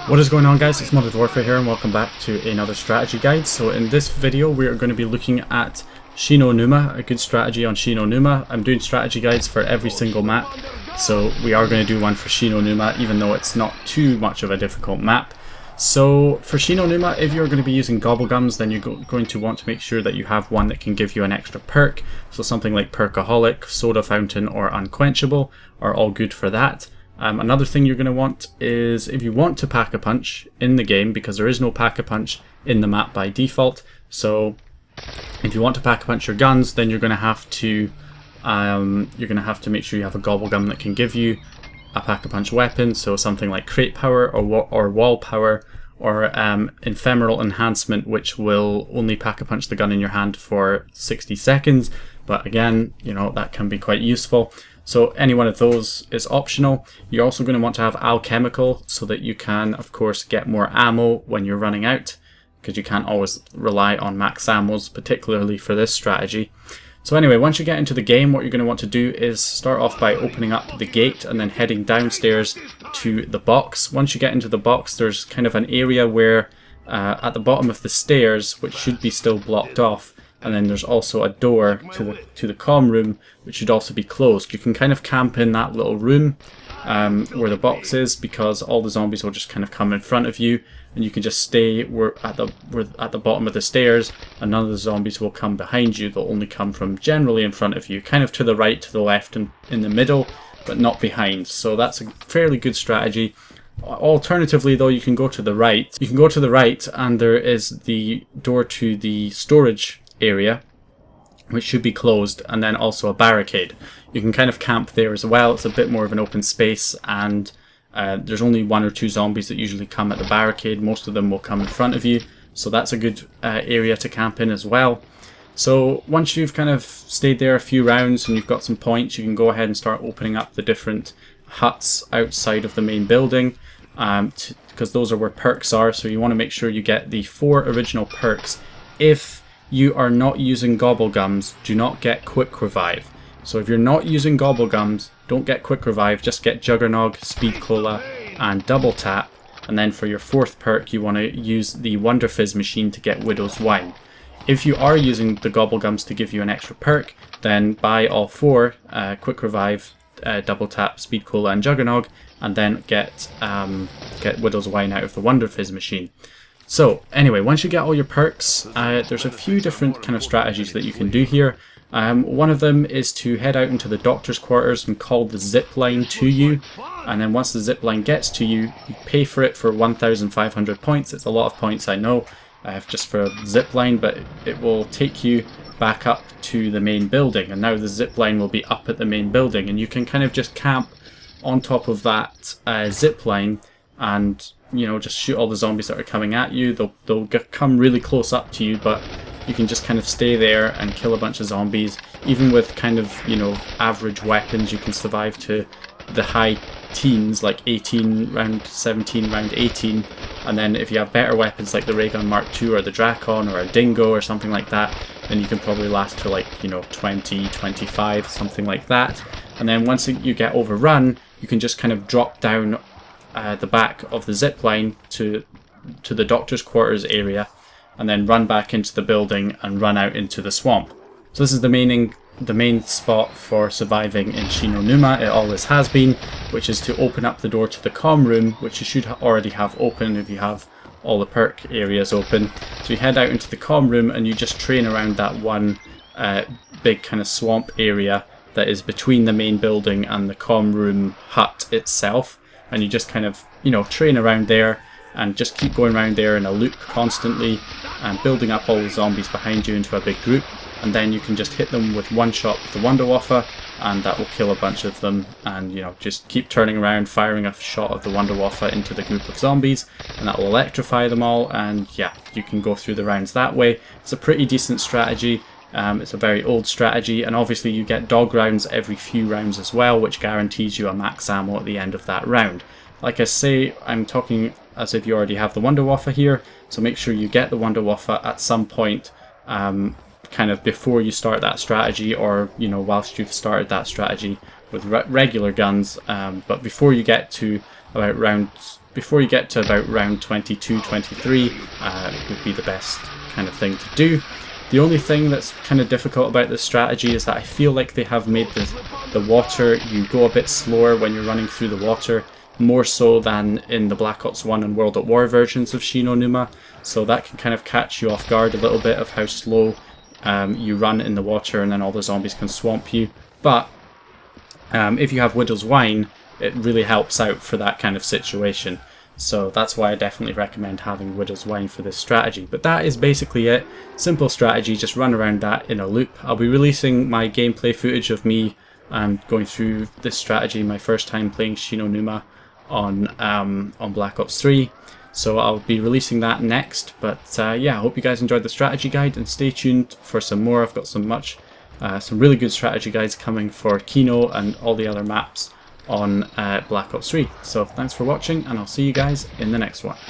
What is going on, guys? It's Modded Warfare here and welcome back to another strategy guide. So in this video we are going to be looking at Shi No Numa, a good strategy on Shi No Numa. I'm doing strategy guides for every single map, so we are going to do one for Shi No Numa even though it's not too much of a difficult map. So for Shi No Numa, if you're going to be using gobblegums, then you're going to want to make sure that you have one that can give you an extra perk. So something like Perkaholic, Soda Fountain or Unquenchable are all good for that. Another thing you're going to want is, if you want to Pack-a-Punch in the game, because there is no Pack-a-Punch in the map by default, so if you want to Pack-a-Punch your guns, then you're going to have to make sure you have a gobblegum that can give you a Pack-a-Punch weapon, so something like Crate Power or Wall Power or Ephemeral Enhancement, which will only Pack-a-Punch the gun in your hand for 60 seconds, but again, you know, that can be quite useful. So any one of those is optional. You're also going to want to have Alchemical so that you can, of course, get more ammo when you're running out, because you can't always rely on max ammos, particularly for this strategy. So anyway, once you get into the game, what you're going to want to do is start off by opening up the gate and then heading downstairs to the box. Once you get into the box, there's kind of an area where at the bottom of the stairs, which should be still blocked off, and then there's also a door to the comm room, which should also be closed. You can kind of camp in that little room where the box is, because all the zombies will just kind of come in front of you, and you can just stay at the bottom of the stairs, and none of the zombies will come behind you. They'll only come from generally in front of you, kind of to the right, to the left, and in the middle, but not behind. So that's a fairly good strategy. Alternatively, though, you can go to the right. You can go to the right, and there is the door to the storage area, which should be closed, and then also a barricade. You can kind of camp there as well. It's a bit more of an open space, and there's only one or two zombies that usually come at the barricade. Most of them will come in front of you, so that's a good area to camp in as well. So once you've kind of stayed there a few rounds and you've got some points, you can go ahead and start opening up the different huts outside of the main building, because those are where perks are. So you want to make sure you get the 4 original perks. If you are not using gobblegums, do not get quick revive. So if you're not using gobblegums, don't get quick revive, just get Juggernog, Speed Cola and Double Tap, and then for your 4th perk you want to use the Wonder Fizz machine to get Widow's Wine. If you are using the gobblegums to give you an extra perk, then buy all 4, quick revive, Double Tap, Speed Cola and Juggernog, and then get Widow's Wine out of the Wonder Fizz machine. So anyway, once you get all your perks, there's a few different kind of strategies that you can do here. One of them is to head out into the doctor's quarters and call the zip line to you, and then once the zip line gets to you, you pay for it for 1,500 points. It's a lot of points, I know, just for a zip line, but it will take you back up to the main building, and now the zip line will be up at the main building, and you can kind of just camp on top of that zip line and, you know, just shoot all the zombies that are coming at you. They'll come really close up to you, but you can just kind of stay there and kill a bunch of zombies. Even with kind of, you know, average weapons, you can survive to the high teens, like 18, round 17, round 18. And then if you have better weapons like the Raygun Mark II or the Drakon or a Dingo or something like that, then you can probably last to, like, you know, 20, 25, something like that. And then once you get overrun, you can just kind of drop down the back of the zip line to the doctor's quarters area, and then run back into the building and run out into the swamp. So this is the main spot for surviving in Shi No Numa. It always has been, which is to open up the door to the comm room, which you should already have open if you have all the perk areas open. So you head out into the comm room and you just train around that one big kind of swamp area that is between the main building and the comm room hut itself. And you just kind of, you know, train around there and just keep going around there in a loop constantly and building up all the zombies behind you into a big group, and then you can just hit them with one shot with the Wunderwaffe and that will kill a bunch of them, and, you know, just keep turning around, firing a shot of the Wunderwaffe into the group of zombies, and that will electrify them all, and yeah, you can go through the rounds that way. It's a pretty decent strategy. It's a very old strategy, and obviously you get dog rounds every few rounds as well, which guarantees you a max ammo at the end of that round. Like I say, I'm talking as if you already have the Wunderwaffe here, so make sure you get the Wunderwaffe at some point, kind of before you start that strategy, or, you know, whilst you've started that strategy with regular guns, but before you get to about round before you get to about round 22, 23 would be the best kind of thing to do. The only thing that's kind of difficult about this strategy is that I feel like they have made the water, you go a bit slower when you're running through the water, more so than in the Black Ops 1 and World at War versions of Shi No Numa, so that can kind of catch you off guard a little bit of how slow you run in the water, and then all the zombies can swamp you. But if you have Widow's Wine, it really helps out for that kind of situation. So that's why I definitely recommend having Widow's Wine for this strategy. But that is basically it. Simple strategy, just run around that in a loop. I'll be releasing my gameplay footage of me going through this strategy, my first time playing Shi No Numa on Black Ops 3. So I'll be releasing that next. But yeah, I hope you guys enjoyed the strategy guide, and stay tuned for some more. I've got some really good strategy guides coming for Kino and all the other maps on Black Ops 3. So thanks for watching, and I'll see you guys in the next one.